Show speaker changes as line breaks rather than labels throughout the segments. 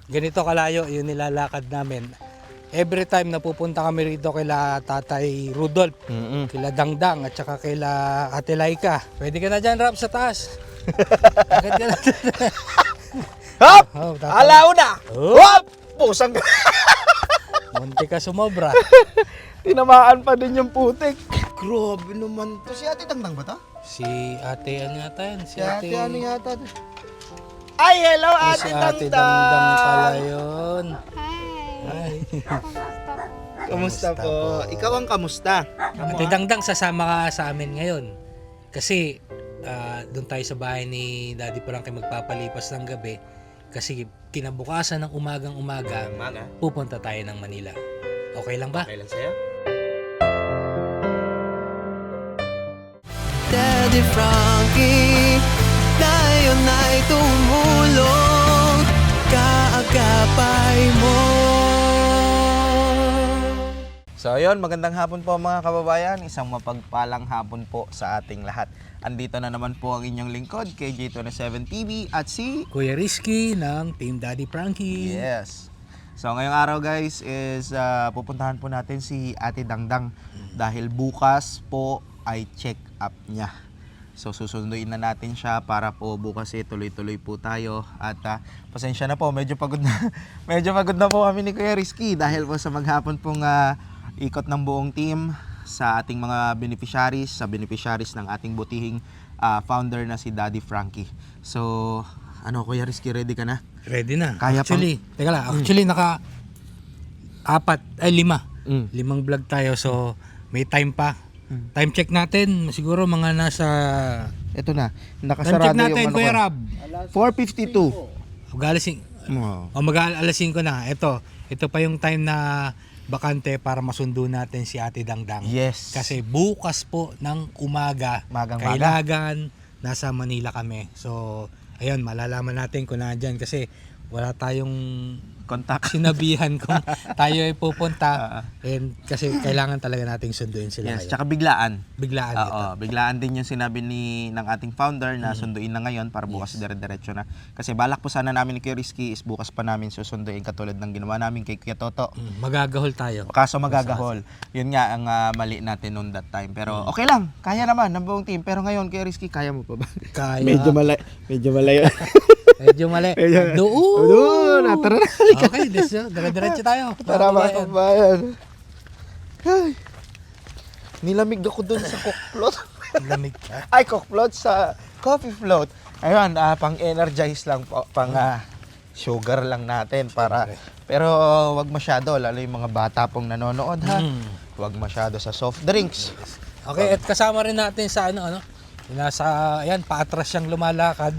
ganito kalayo yung nilalakad namin. Every time na pupunta kami rito kila Tatay Rudolph, kila Dangdang at saka kila Ate Laika. Pwede ka na dyan, Rap, sa taas. Agad ka na.
Hop!
Oh,
Alauna! Hop! Pusang
munti ka sumobra.
tinamaan pa din yung putik. Grabe naman to. Si Ate Dangdang ba to?
Si Ate ano yata yan?
Si Ate ano yata? Ay, hello
Si
Ate
Ate
Dangdang!
Dangdang pala yun.
Hi.
Kamusta po? Ikaw ang kamusta?
Ate Dangdang, sasama ka sa amin ngayon. Kasi doon tayo sa bahay ni Daddy Frankie magpapalipas ng gabi. Kasi kinabukasan ng umagang-umaga, pupunta tayo ng Manila. Okay lang ba?
Okay lang sa'yo?
Daddy Frankie, ngayon ay tumulong, kaagapay mo.
So ayun, magandang hapon po mga kababayan. Isang mapagpalang hapon po sa ating lahat. Andito na naman po ang inyong lingkod, KJ27 TV at si...
Kuya Rizky ng Team Daddy Frankie.
Yes. So ngayong araw guys is pupuntahan po natin si Ate Dangdang dahil bukas po ay check-up niya. So susunduin na natin siya para po bukas tuloy-tuloy po tayo at pasensya na po, medyo pagod na po kami ni Kuya Rizky dahil po sa maghapon pong ikot ng buong team sa ating mga beneficiaries ng ating butihing founder na si Daddy Frankie. So ano Kuya Rizky, ready ka na?
Ready na.
Kaya
teka lang, actually naka limang vlog tayo, so may time pa. Time check natin, siguro mga nasa...
Ito na,
Time
nakasarado
check natin,
yung
Kuya
ko.
Rab.
4:52.
Mag-alasing... mag-aalasin ko na. Ito pa yung time na bakante para masundo natin si Ate Dangdang.
Yes.
Kasi bukas po ng umaga,
Magang-maga.
kailangan nasa Manila kami. So, ayun, malalaman natin kung nandyan kasi wala tayong
Contact.
sinabihan kung tayo ay pupunta. And kasi kailangan talaga nating sunduin sila.
Yes,
ngayon.
tsaka biglaan.
Biglaan ito.
Oo, biglaan din yung sinabi ng ating founder na sunduin na ngayon para bukas dire-diretso na. Kasi balak po sana namin ni Kuya Rizky is bukas pa namin susunduin katulad ng ginawa namin kay Kuya Toto.
Magagahol tayo.
Kaso magagahol. Yun nga ang mali natin noon that time. Pero okay lang, kaya naman ng buong team. Pero ngayon Kuya Rizky, kaya mo pa ba?
Kaya.
Medyo malayo.
Medyo mali.
Doon, tara na.
Okay, dire-diretso tayo.
Tara mga kabayan. Ay, nilamig ako doon sa coke float.
Lamig ka.
Ay, coke float sa coffee float. Ayun, pang-energize lang po, sugar lang natin para. Pero wag masyado, lalo yung mga bata pong nanonood ha. Wag masyado sa soft drinks.
Okay, at kasama rin natin sa ano, nasa, ayan, paatras siyang lumalakad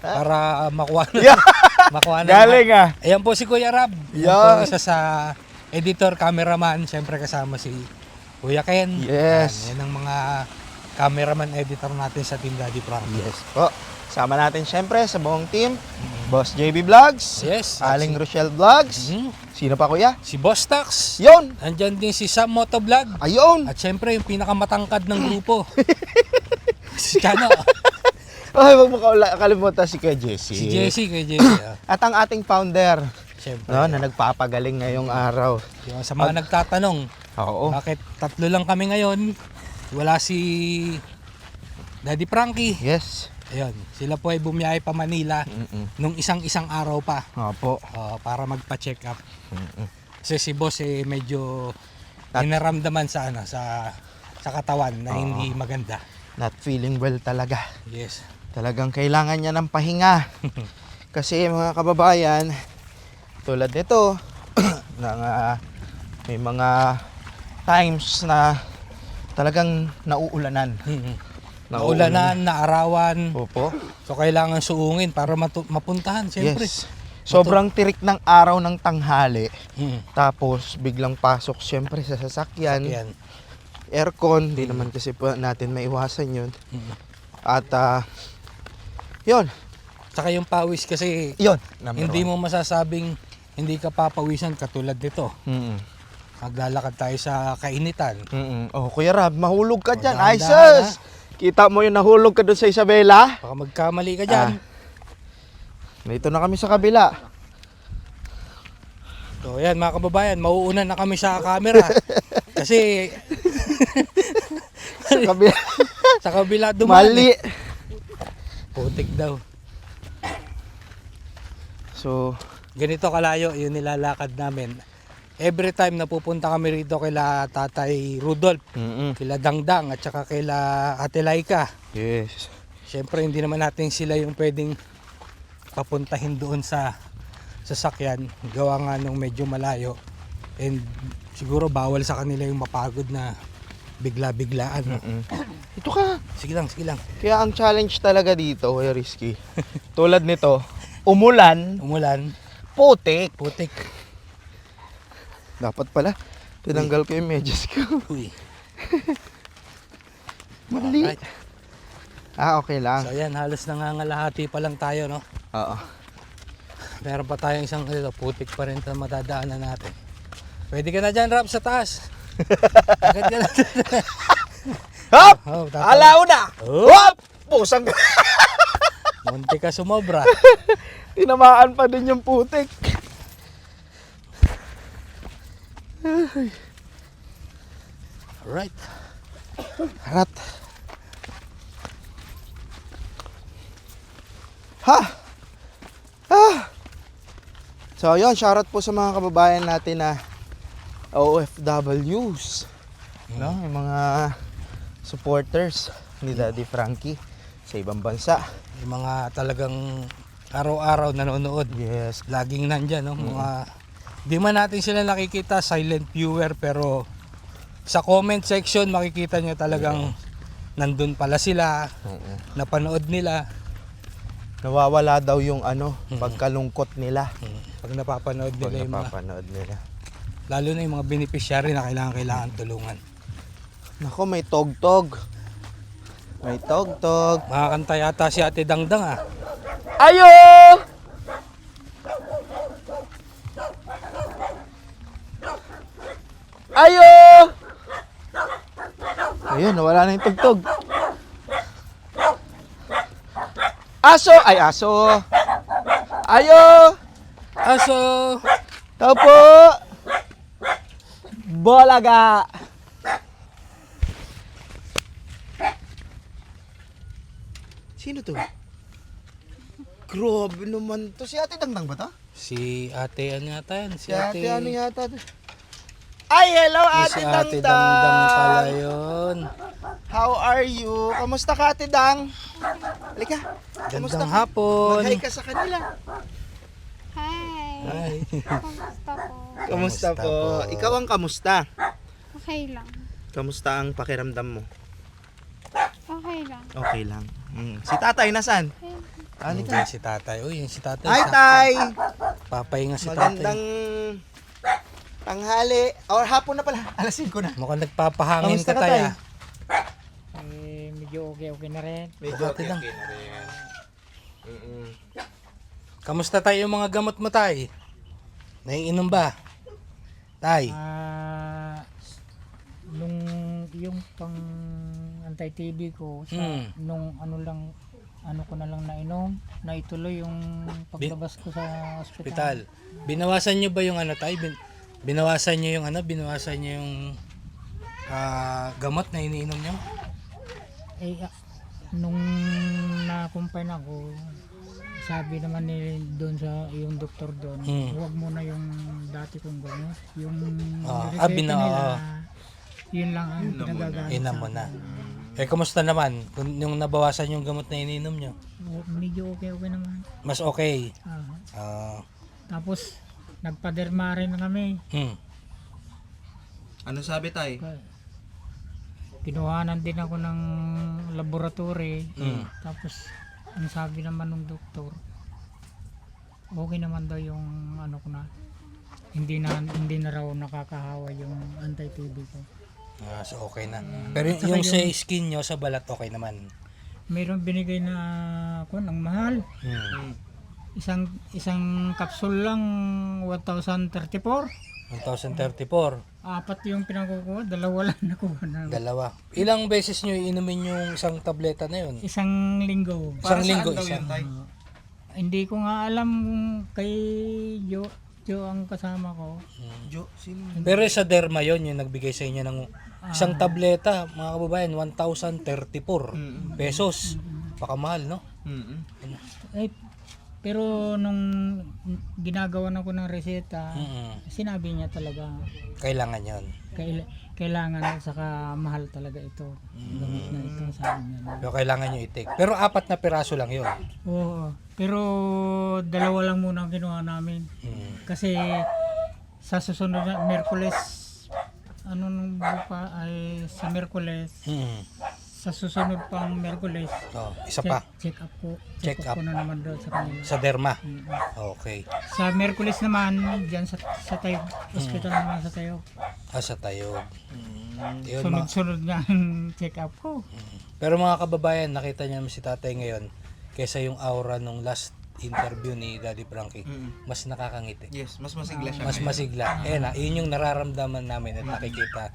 para makuha na. Makuha na.
Galing ah.
Ayan po si Kuya Rab.
Yan.
Po, isa sa editor, cameraman. Siyempre kasama si Kuya Ken.
Yes.
Yan ang mga cameraman, editor natin sa Team Daddy Frankie.
Yes po. Sama natin syempre sa buong team. Boss JB Vlogs.
Yes.
Aling Rochelle Vlogs. Sino pa kuya?
Si Boss Tax.
Yun.
Nandyan din si Sam Motovlog.
Ayun.
At siyempre yung pinakamatangkad ng grupo. Si Chano.
Ay, wag mo kalimutan si Kuya Jesse.
Si Jessie, kay Jessie.
At ang ating founder,
Siyempre.
no, na nagpapagaling ngayong araw.
Yung sa mga nagtatanong,
Oo.
bakit tatlo lang kami ngayon? Wala si Daddy Frankie.
Yes.
Ayun, sila po ay bumiyahe pa Manila nung isang araw pa
Opo.
para magpa-check up. Kasi si boss medyo inaramdaman sa sa katawan na hindi maganda.
Not feeling well talaga.
Yes.
Talagang kailangan niya ng pahinga. Kasi mga kababayan, tulad nito, may mga times na talagang nauulanan.
Naulanan, naarawan.
Opo.
So kailangan suungin para mapuntahan, siyempre.
Yes. Sobrang tirik ng araw ng tanghali.
Mm.
Tapos biglang pasok siyempre sa sasakyan.
Yan.
Aircon, di naman kasi po natin maiwasan yun. At yun.
Saka yung pawis kasi
Yun.
hindi mo masasabing hindi ka papawisan katulad nito. Maglalakad tayo sa kainitan.
Oh, Kuya Rab, mahulog ka dyan. Ay,
dahan-dahan,
sus! Kita mo yung nahulog ka doon sa Isabela?
Baka magkamali ka dyan.
Dito na kami sa kabila.
So ayan mga kababayan, mauuna na kami sa camera. Kasi
Sa kabila.
sa kabila dumaan.
Mali.
Putik daw.
So,
Ganito kalayo yung nilalakad namin. Every time na pupunta kami rito kila Tatay Rudolph, kila Dangdang at saka kila Ate Laika.
yes.
Siyempre hindi naman natin sila yung pwedeng papuntahin doon sa sasakyan. Gawa nga nung medyo malayo. And siguro bawal sa kanila yung mapagod na bigla-biglaan. No?
Ito ka.
Sige lang, sige lang.
Kaya ang challenge talaga dito, Kuya Rizky. Tulad nito, umulan,
Umulan,
putik.
putik.
Dapat pala, tinanggal ko yung medyas ko.
Uy.
Mali.
Alright.
Okay lang.
So ayan, halos nangangalahati pa lang tayo, no?
Oo.
Meron pa tayong isang putik pa rin na madadaanan natin. Pwede ka na dyan, Rap, sa taas. Agad ka na.
Hop!
Oh,
Alauna!
Oh.
Hop! Pusang
Munti ka sumobra.
tinamaan pa din yung putik.
Alright.
Harat. Ha! So yun, shoutout po sa mga kababayan natin na OFWs. No? Yung mga supporters ni Daddy Frankie sa ibang bansa.
Yung mga talagang araw-araw nanonood.
Yes.
Laging nandyan, no? Mga, di man natin sila nakikita, silent viewer, pero sa comment section makikita nyo talagang nandun pala sila, napanood nila.
Nawawala daw yung pagkalungkot nila.
Pag napapanood
Pag
nila yung mga,
napapanood nila.
lalo na yung mga beneficiary na kailangan tulungan.
Nako, may tog-tog. May tog-tog.
Makakanta yata si Ate Dangdang, ah.
Ayo! Ayo! Ayun, nawala na yung tugtog. Aso! Ay, aso! Ayo!
Aso!
Tao po! Bolaga! Sino to? Grabe naman to. Si Ate Dangdang ba to?
Si Ate ano yata yan?
Si Ate ano yata to? Ay, hello Ate
Si Ate
Dangdang!
Dangdang pala yun.
How are you? Kamusta ka, Ate Dang? Halika. Kamusta
Gandang
ka?
hapon.
Mag-hi ka sa kanila.
Hi!
Ay.
Kamusta po?
Kamusta po?
po?
Ikaw ang kamusta?
Okay lang.
Kamusta ang pakiramdam mo?
Okay lang.
Okay lang. Si tatay, nasan?
Hindi
Halika.
si tatay. Uy, yung si tatay.
Hi, tay!
Papahinga si
Magandang
tatay.
tanghali. Or hapon na pala. Alas 5 na.
Mukhang nagpapahangin
Kamusta
ka
ka,
tayo.
tay?
Medyo okay na rin.
Medyo
Ate Dang.
na rin.
Kamusta tayo yung mga gamot mo, tay? Naiinom ba? Tay.
Nung yung pang anti-TB ko sa nung ano ko na lang nainom, na ituloy yung paglabas ko sa
Hospital.
ospital.
Binawasan nyo ba yung ano, tay? Binawasan nyo yung binawasan nyo yung gamot na iniinom nyo?
Nung na-confine ako, sabi naman ni doon sa yung doktor doon, huwag mo na yung dati kong gamot. Yung reseta nila, yun lang ang pinagagamit
Inom
sa
mo na.
akin.
Kumusta naman? Yung nabawasan yung gamot na iniinom nyo?
Medyo okay naman.
Mas okay.
Tapos, nagpa-derma rin na kami.
Ano sabi, tay?
Kinuhanan din ako ng laboratory. Tapos, ang sabi naman ng doktor, okay naman daw yung ano ko na. Hindi na raw nakakahawa yung anti-TB ko.
So okay na. Pero yung sa skin nyo, sa balat, okay naman.
Mayroon binigay na ang mahal. Isang capsule lang 1,034.
1,034.
Apat yung pinakukuha, dalawa lang nakuha na.
Dalawa. Ilang beses nyo iinumin yung isang tableta na yun?
Isang linggo.
Isang linggo, isang.
Hindi ko nga alam kay Jo ang kasama ko.
Jo, sino?
Pero sa derma yon yung nagbigay sa inyo ng isang tableta, mga kababayan, 1,034 pesos. Pakamahal, no?
Mm-mm.
Eh, pero nung ginagawa na ko ng reseta, sinabi niya talaga
Kailangan yon.
kailangan at saka mahal talaga ito. Gamot na ito, sabi niya.
Pero kailangan nyo i-take. Pero 4 na piraso lang yun.
Oo, pero 2 lang muna ang kinuha namin. Kasi sa susunod na Miyerkules, nung buka ay sa Miyerkules, sa susunod pang Miyerkules,
Oh, isa pa.
check up ko.
Check up.
ko na naman doon sa kanila.
Sa derma. Okay.
Sa Miyerkules naman, diyan sa Tayo, hospital naman sa Tayo.
Sa tayo. Yun,
Sunod-sunod nga ang check up ko.
Pero mga kababayan, nakita niyo naman si tatay ngayon, kaysa yung aura nung last interview ni Daddy Frankie, mas nakakangiti.
Yes, mas masigla siya.
Mas
ngayon.
masigla. Eh na, yun yung nararamdaman namin at nakikita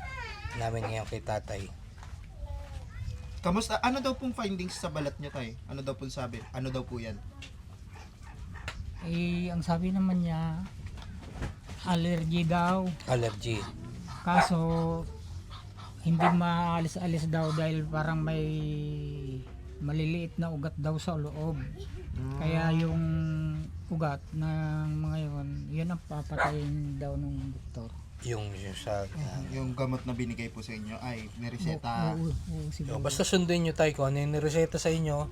namin ngayon kay tatay.
Kamusta? Ano daw pong findings sa balat niya, tay? Ano daw pong sabi? Ano daw po yan?
Eh, ang sabi naman niya, allergy daw.
Allergy.
Kaso, hindi maalis-alis daw dahil parang may maliliit na ugat daw sa loob. Kaya yung ugat ng mga yun ang papatayin daw ng doktor.
Yung sa...
Yung gamot na binigay po sa inyo ay nireseta.
Oo, siguro.
basta sundin nyo tayo kung ano yung nireseta sa inyo.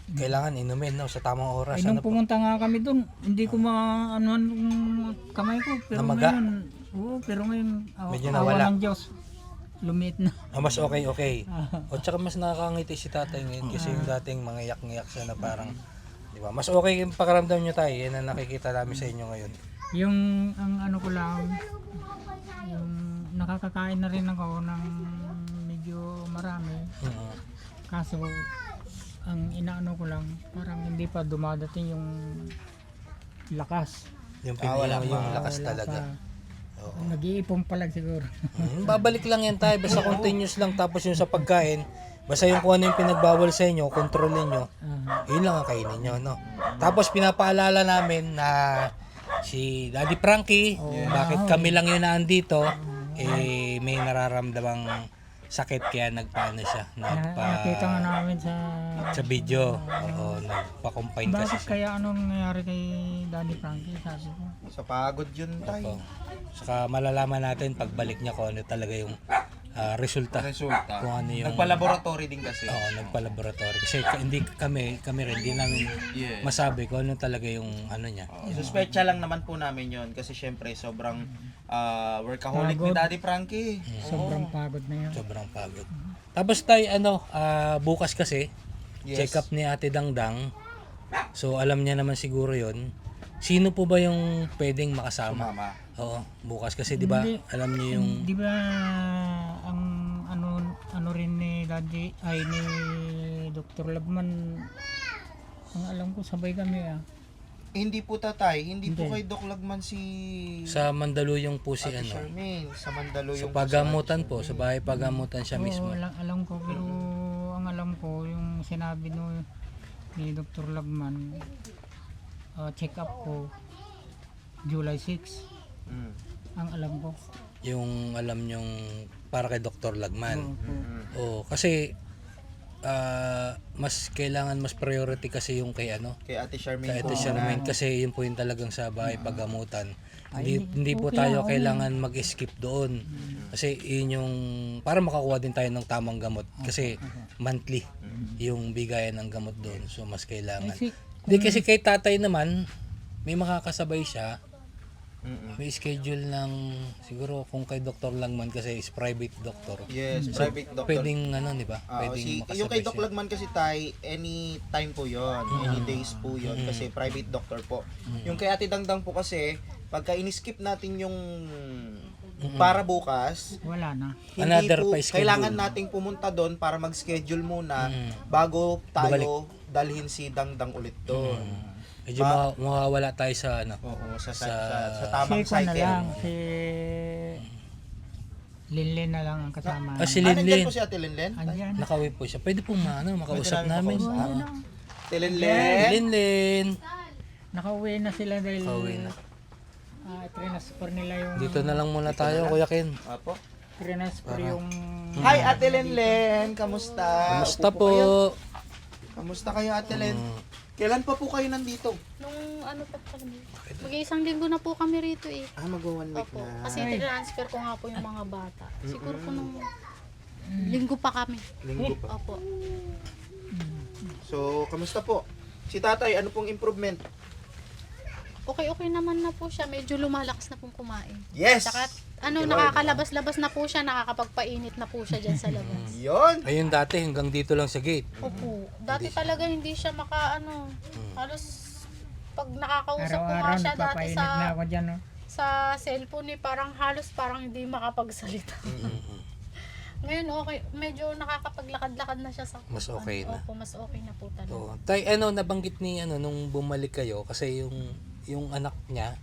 Kailangan inumin, no? Sa tamang oras.
Ay, nung
Ano po?
pumunta nga kami doon, hindi ko maanuhan yung kamay ko. Pero
Namaga?
ngayon, pero ngayon,
Medyo
awa
nawala.
ng Diyos, lumiit na.
Mas okay. O tsaka mas nakakangiti si tatay ngayon kasi yung dating mga iyak-ngiyak siya na parang, di ba? Mas okay yung pakiramdam nyo tayo. Yan ang nakikita namin sa inyo ngayon.
Yung, ang ano ko lang, yung nakakakain na rin ako ng medyo marami. Kaso, ang inaano ko lang, parang hindi pa dumadating yung lakas.
Yung,
wala
yung
pa.
lakas
Wala
talaga.
pa. Nag-iipon pa lang siguro.
Babalik lang yan tayo. Basta continuous lang. Tapos yung sa pagkain, basta yung kung ano yung pinagbawal sa inyo, kontrolin nyo. Yun lang ang kainin nyo, no? Tapos pinapaalala namin na si Daddy Frankie, bakit kami lang yun na andito, may nararamdamang sakit kaya nagpaano siya.
Nakita nga namin
Sa video. Oo, nagpa-confine kasi
bakit
siya.
kaya anong nangyari kay Daddy Frankie, sabi ko.
Sa pagod yun, tay.
Oo. Saka malalaman natin pagbalik niya kung ano talaga yung resulta.
Resulta.
Kung ano yung...
Nagpa-laboratory din kasi.
Oo, nagpa-laboratory. Kasi hindi kami rin, hindi namin
Yes.
masabi kung ano talaga yung ano niya.
Suspecha lang naman po namin yon kasi syempre sobrang workaholic ni
Pagod.
Daddy Frankie.
Sobrang pagod na yun.
Sobrang pagod. Tapos tayo, bukas kasi,
Yes.
check up ni Ate Dangdang. So, alam niya naman siguro yon. Sino po ba yung pwedeng makasama?
Mama.
Oo, bukas kasi 'di ba?
Hindi.
Alam niyo yung
Di ba ang ano rin ni Daddy ay ni Dr. Labman, ang alam ko sabay kami
Hindi po tatay, hindi po kay Doc Lagman si
sa Mandaluyong po si
Ate
ano.
Charmaine sa Mandaluyong.
Sa pagamutan po, sa bahay pagamutan siya mismo.
Oo, alam ko, pero ang alam ko yung sinabi no ni Dr. Labman, check up ko July 6
Mm.
ang alam ko.
Yung alam nyong para kay Dr. Lagman. Oo, kasi mas kailangan mas priority kasi yung kay ano,
Kay Ate Charmaine.
kay Ate
po.
Charmaine kasi yun po yung talagang sa bahay pagamutan. Hindi po tayo kailangan mag-skip doon. Kasi yun yung para makakuha din tayo ng tamang gamot kasi monthly yung bigayan ng gamot doon. So mas kailangan. Hindi kasi kay tatay naman may makakasabay siya. May schedule ng siguro kung kay Dr. Langman kasi is private doctor.
Yes,
So,
private doctor.
pwedeng ano, di ba? Pwedeng makasabay
yung kay Doc
siya.
Lagman kasi tay, any time po yon, any days po yon kasi private doctor po. Yung kay Ate Dangdang po kasi, pagka in-skip natin yung para bukas,
Wala na.
hindi
Another
po,
pa schedule.
kailangan nating pumunta doon para mag-schedule muna bago tayo dalhin si Dangdang ulit doon.
Medyo mawawala tayo sa ano.
Oo, sa
Si
tamang
ko na
cycle.
lang, si Linlin na lang ang kasama.
Si
Nandiyan
Linlin,
po si Ate Linlen?
Andyan.
nakauwi po siya. Pwede po makausap
Pwede namin
namin.
makausap.
Oo.
Ate Linlen?
Linlin.
Nakauwi na sila dahil
Nakauwi na.
Trinasfer nila yung...
Dito na lang muna tayo, Kuya Ken.
Apo.
Trinasfer yung...
Hi, Ate Lenlen. Kamusta?
Kamusta
Upo kayo.
po?
Kamusta kayo, Ate Len? Kailan pa po kayo nandito?
Nung ano pa kami. Mag-iisang linggo na po kami rito eh.
Mag-1 week
Opo.
na.
Kasi transfer ko nga po yung mga bata. Siguro po nung linggo pa kami.
Linggo pa.
Opo.
So, kamusta po? Si tatay, ano pong improvement?
Okay naman na po siya. Medyo lumalakas na pong kumain.
Yes!
Saka ano,
Lord.
nakakalabas-labas na po siya. Nakakapagpainit na po siya dyan sa labas.
Yun!
Ayun dati, hanggang dito lang sa gate.
Opo. Dati talaga hindi siya halos pag nakakausap ko nga
Araw-araw
siya dati
nagpapainit na ako dyan, no?
sa cellphone eh, parang hindi makapagsalita. Ngayon okay, medyo nakakapaglakad-lakad na siya sa
Mas okay na.
Opo, mas okay na po talaga.
Oo. Tay, nabanggit ni nung bumalik kayo kasi yung anak niya,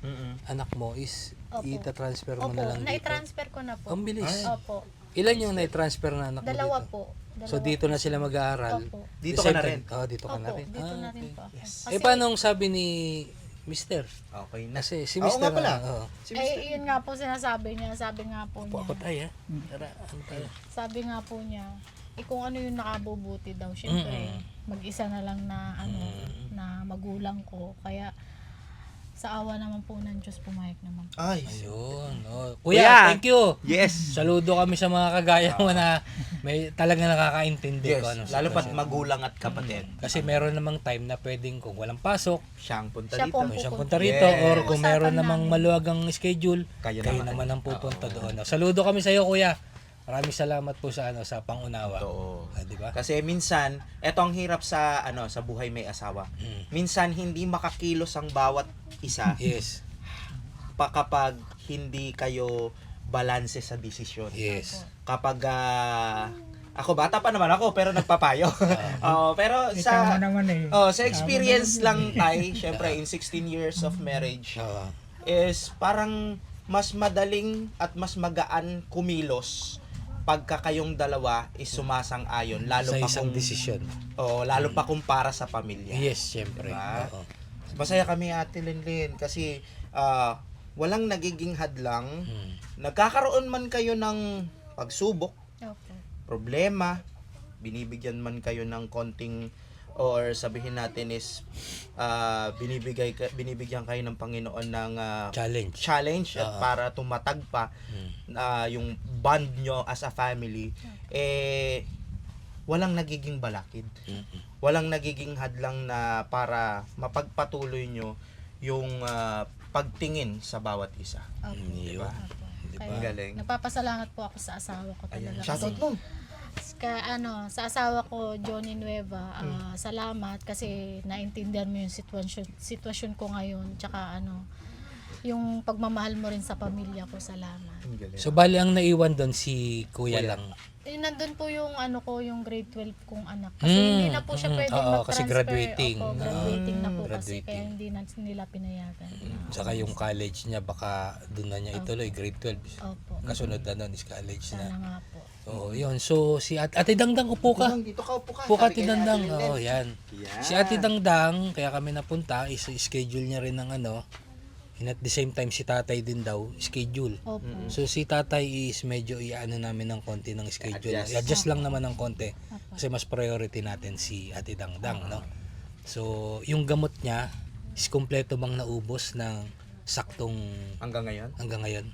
anak mo is
Opo.
ita-transfer mo
Opo,
na lang dito.
nai-transfer ko na po.
Ang bilis.
Opo.
Ilan yung nai-transfer na anak mo
Dalawa
dito?
po.
So dito na sila mag-aaral.
Opo.
Dito ka na rin?
Oo, dito ka na
Opo,
rin.
dito na
okay.
rin po ako.
Yes.
Eh paano ang sabi ni Mister?
Okay na.
Kasi si
Oo
Mister
nga pala.
oo.
Si Mr.
Yun nga po sinasabi niya. Sabi nga po
Po
niya.
ako tayo ha. Tara, ano tayo?
Sabi nga po niya, kung ano yung nakabubuti daw, syempre, mag-isa na lang na na magulang ko. Kaya sa awa naman po ng Diyos, pumayag naman.
Ay.
Ayun. Oh.
Kuya!
Kuya, thank you.
Yes!
Saludo kami sa mga kagaya mo na may talaga nakakaintindi
Yes.
ko anong
Lalo pat
sitwasyon.
magulang at kapatid.
Kasi meron namang time na pwedeng kung walang pasok,
Siyang punta
Siya
dito.
po
may siyang
pupunta.
punta rito
Yes.
or kung meron
Usapan
namang
namin.
maluwagang schedule,
Kayo
kayo
naman.
naman ang pupunta doon. Saludo kami sa iyo, Kuya. Maraming salamat po sa sa pangunawa.
Oo.
Di ba?
Kasi minsan, eto ang hirap sa sa buhay may asawa. Minsan hindi makakilos ang bawat isa
Yes.
pa kapag hindi kayo balanse sa desisyon.
Yes.
Kapag ako bata pa naman ako pero nagpapayo. Pero
Ikaw
sa
naman eh.
sa experience lang tay, syempre in 16 years of marriage
Oo.
is parang mas madaling at mas magaan kumilos pagka kayong dalawa is sumasang-ayon lalo
Sa
pa
isang
kung
desisyon.
lalo pa kung para sa pamilya.
Yes, syempre.
Diba?
Oo.
Masaya kami Ate Lenlen kasi walang nagiging hadlang.
Hmm.
Nagkakaroon man kayo ng pagsubok,
Opo.
problema, binibigyan man kayo ng konting or sabihin natin is binibigyan kayo ng Panginoon ng
Challenge.
at para tumatag pa yung bond nyo as a family walang nagiging balakid. Walang nagiging hadlang na para mapagpatuloy nyo yung pagtingin sa bawat isa.
Opo.
Diba?
Opo.
Diba?
Ang galing.
Nagpapasalamat po ako sa asawa ko talaga.
Shoutout mo.
Sa asawa ko, Johnny Nueva, salamat kasi naintindihan mo yung sitwasyon ko ngayon. Tsaka yung pagmamahal mo rin sa pamilya ko, salamat.
Ang galing.
So bali ang naiwan doon si Kuya
Kuya.
lang.
Nandun po yung yung grade 12 kong anak. Kasi hindi na po siya pwedeng
Oo,
mag-transfer.
kasi graduating.
Opo, graduating na po kasi.
Graduating.
Kaya hindi na nila pinayagan.
Saka yung college niya baka doon na niya ituloy, grade 12.
Opo.
Kasunod na nun is college
Sana
na.
nga po.
Oo, yun. So si Ate Dangdang upo ka.
Dito ka, upo ka.
Upo ka,
Sabi
Ate
kay
Dangdang.
Ate Lenlen.
Oo, yan.
Yan.
Si Ate Dangdang, kaya kami napunta, schedule niya rin ng and at the same time si tatay din daw, schedule.
Opo.
So si tatay is medyo iano namin ng konti ng schedule.
Adjust.
I-adjust lang naman ng konti. Kasi mas priority natin si Ate Dangdang, no? So yung gamot niya is kumpleto bang naubos ng saktong
Hanggang ngayon?
hanggang ngayon?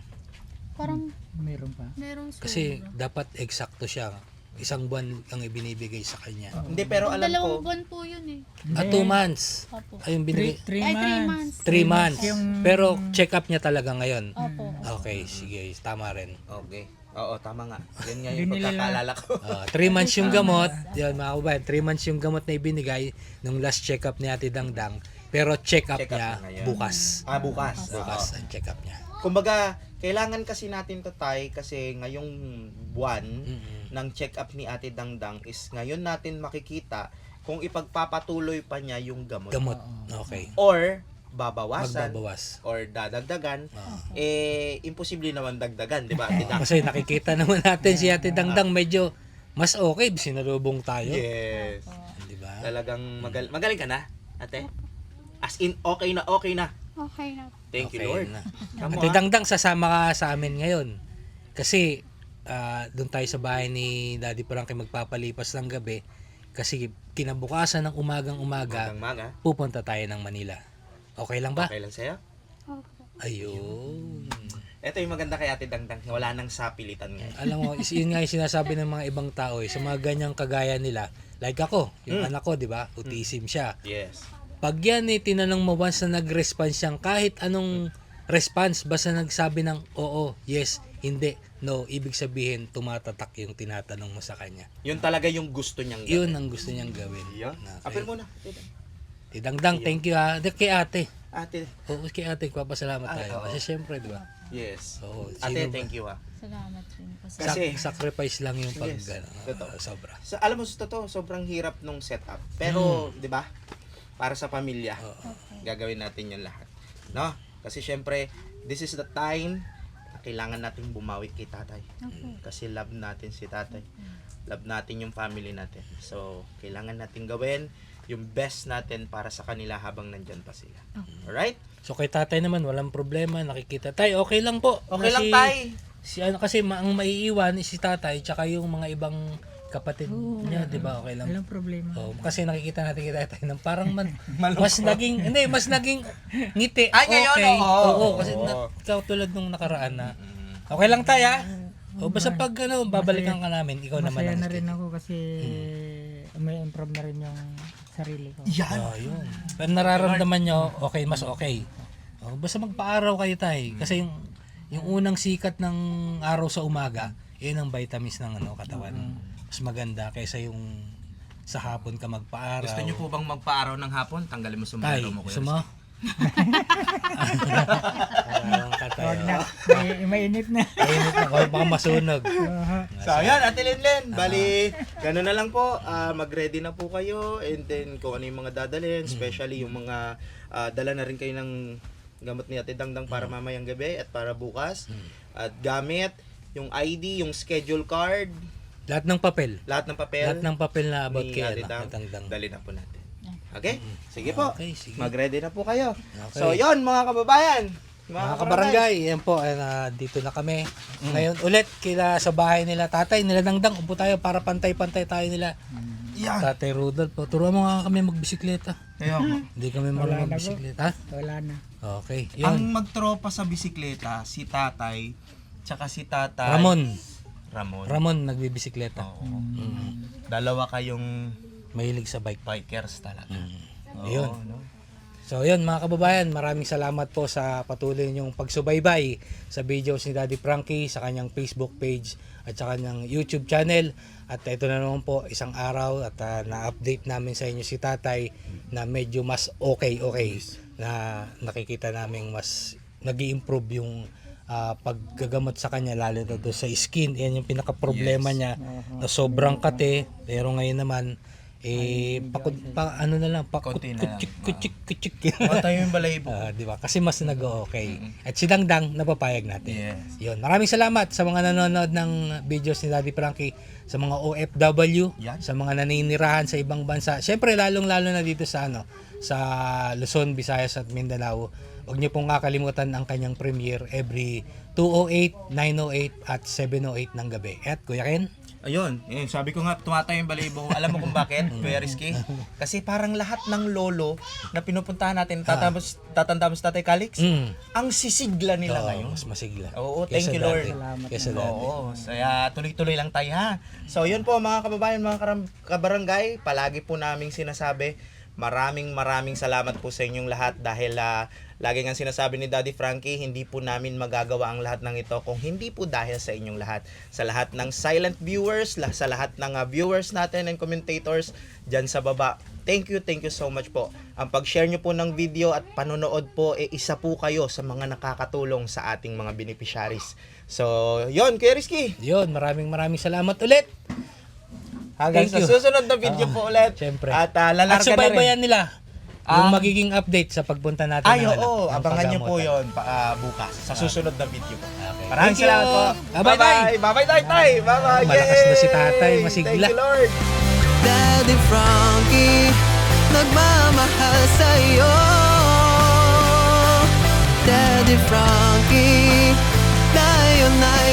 Parang
Meron pa.
merong sobra.
Kasi dapat eksakto siya. Isang buwan ang ibinibigay sa kanya.
Hindi, pero alam
Dalawang
ko,
buwan po yun eh.
2 months.
Opo.
Ayun binigay.
3
Ay, 3
months.
months.
3 months.
Yung-
Pero check up niya talaga ngayon.
Opo.
Okay, sige. Tama rin.
okay. Oo, tama nga. Yan nga yung
Hindi nila-
pagkakaalala ko.
3 months yung gamot. Yan mga kabayan, 3 months yung gamot na ibinigay nung last check up ni Ate Dangdang. Pero check up
Check up
niya
na ngayon.
bukas.
Bukas.
Bukas ang check up niya.
Kumbaga, kailangan kasi natin to tay kasi ngayong buwan ng check-up ni Ate Dangdang is ngayon natin makikita kung ipagpapatuloy pa niya yung gamot.
Gamot. Okay.
Or babawasan
Magbabawas.
or dadagdagan, imposible naman dagdagan, di ba? Ate Dang?
Kasi nakikita naman natin si Ate Dangdang medyo mas okay. Sinalubong tayo.
Yes.
Di ba?
Talagang magaling ka na, ate? As in, okay na, okay na.
Okay na po.
Thank you,
Okay
Lord.
na.
Tama,
Ate Dangdang, sasama ka sa amin ngayon. Kasi doon tayo sa bahay ni Daddy Frankie magpapalipas ng gabi. Kasi kinabukasan ng umagang-umaga,
Maga.
pupunta tayo ng Manila. Okay lang ba?
Okay lang sa'yo?
Ayun.
Ito yung maganda kay Ate Dangdang. Wala nang sapilitan ngayon.
Alam mo, yun nga yung sinasabi ng mga ibang tao sa mga ganyang kagaya nila. Like ako, yung anak ko, di ba? Autism siya.
Yes.
Pag yan tinanong mo once na nag-response siyang kahit anong response, basta nagsabi ng oo, yes, hindi, no, ibig sabihin tumatatak yung tinatanong mo sa kanya.
Yun talaga yung gusto niyang
Yun ang gusto niyang gawin.
Yan.
Okay.
Apel muna.
Dangdang, thank you ha. Kay ate.
Ate.
Oo, kay ate, papasalamat tayo.
oo.
Kasi syempre, di ba?
Yes.
Oo,
Ate,
sino ba?
thank you
Salamat rin po sa
Kasi-
Sacrifice lang yung pag,
Yes, totoo.
sobra.
Alam mo, sa totoo, sobrang hirap nung setup. Pero, di ba? Para sa pamilya, gagawin natin yung lahat. No? Kasi syempre, this is the time na kailangan natin bumawi kay tatay. Kasi love natin si tatay. Love natin yung family natin. So, kailangan natin gawin yung best natin para sa kanila habang nandyan pa sila. Alright?
So kay tatay naman, walang problema. Nakikita, tay, okay lang po.
Okay
Na
lang, tay.
Kasi ang maiiwan is si tatay, tsaka yung mga ibang kapatid niya, di ba? Okay lang.
Walang problema.
Oh, kasi nakikita natin kay tatay ng parang mas naging ngiti.
Ay, ngayon,
okay.
oo.
Oo, kasi tulad nung nakaraan na, okay lang tayo, ha? O basta pag babalikan ka namin, ikaw naman
Masaya
ang
na rin ako kasi may improve na rin yung sarili ko.
Oh, yun. Pero nararamdaman nyo, okay, mas okay. Oh, basta magpa-araw kayo tay. Kasi yung unang sikat ng araw sa umaga, yun ang vitamins ng katawan. Mas maganda kaysa yung sa hapon ka magpa-araw.
Gusto niyo po bang magpa-araw ng hapon? Tanggalin mo
Tay,
sombrero mo.
gusto mo? Parang ka tayo.
Wag na. Mainit na.
Mainit na, baka masunog.
So, ayan, Ate Lenlen. Bali, gano'n na lang po. Mag-ready na po kayo. And then, kung ano yung mga dadalhin. Especially yung mga dala na rin kayo ng gamot ni Ate Dangdang para mamayang gabi at para bukas. At gamit, yung ID, yung schedule card,
Lahat ng papel.
lahat ng papel.
Lahat ng papel na about
ni
kay
Ate
Dangdang.
Dali na po natin. Okay? Sige po.
Okay, sige.
Mag-ready na po kayo.
Okay.
So, yon mga kababayan.
Mga kabarangay, yan po, dito na kami. Ngayon ulit, sa bahay nila tatay, nila Dangdang, upo tayo para pantay-pantay tayo nila.
Yan.
Tatay Rudolph, turuan mo nga kami magbisikleta. Hindi kami marunong
na po.
magbisikleta. Ha?
Wala na.
Okay,
Ang
yun.
magtropa sa bisikleta, si tatay, tsaka si tatay.
Ramon.
Ramon.
Nagbibisikleta.
Oo. Dalawa kayong
Mahilig sa bike.
bikers talaga. Oo,
Ayun.
no?
So yun mga kababayan, maraming salamat po sa patuloy niyong pagsubaybay sa videos ni Daddy Frankie sa kanyang Facebook page at sa kanyang YouTube channel. At ito na naman po isang araw at na-update namin sa inyo si Tatay na medyo mas okay na nakikita namin mas nag-i-improve yung paggagamot sa kanya lalo na doon sa skin. Yan yung pinaka-problema niya na sobrang kate pero ngayon naman ano na lang,
Konti na lang.
kutsik.
Tayo yung balahibo.
Di ba? Kasi mas nag-okay. At si Dangdang, napapayag natin.
Yes.
Yun. Maraming salamat sa mga nanonood ng videos ni Daddy Frankie, sa mga OFW,
Yan.
sa mga naninirahan sa ibang bansa. Siyempre, lalong-lalo na dito sa sa Luzon, Visayas at Mindanao. Huwag niyo pong kakalimutan ang kanyang premiere every 2:08, 9:08 at 7:08 ng gabi. At Kuya Ken?
Ayun, sabi ko nga, tumatayo yung balahibo. Alam mo kung bakit? Kuya Rizky? Kasi parang lahat ng lolo na pinupuntahan natin, tatanda mo si Tatay Calix, ang sisigla nila ngayon.
Mas masigla.
Oo, thank you, Lord.
Kesa dati.
Oo, kaya tuloy-tuloy lang tayo ha. So yun po mga kababayan, mga kabarangay, palagi po naming sinasabi, maraming salamat po sa inyong lahat dahil lagi nga sinasabi ni Daddy Frankie, hindi po namin magagawa ang lahat ng ito kung hindi po dahil sa inyong lahat. Sa lahat ng silent viewers, sa lahat ng viewers natin and commentators dyan sa baba. Thank you so much po. Ang pag-share nyo po ng video at panonood po, isa po kayo sa mga nakakatulong sa ating mga beneficiaries. So, yon Kuya Rizky.
Yun, maraming salamat ulit.
Hanggang
Thank
sa
you.
susunod na video po ulit.
Siyempre.
At
At
lalarga na rin.
subaybayan nila yung magiging update sa pagpunta natin
Ay,
ng,
oo.
ng
Abangan nyo po
paggamutan.
yun bukas sa susunod na video po.
Okay.
Maraming
Thank you.
salamat po.
Bye-bye.
Bye-bye, Tay. Bye-bye.
Malakas na si Tatay,
Yay!
masigla.
Thank you, Lord.
Daddy Frankie, nagmamahal sa'yo. Daddy Daddy Frankie ngayon ay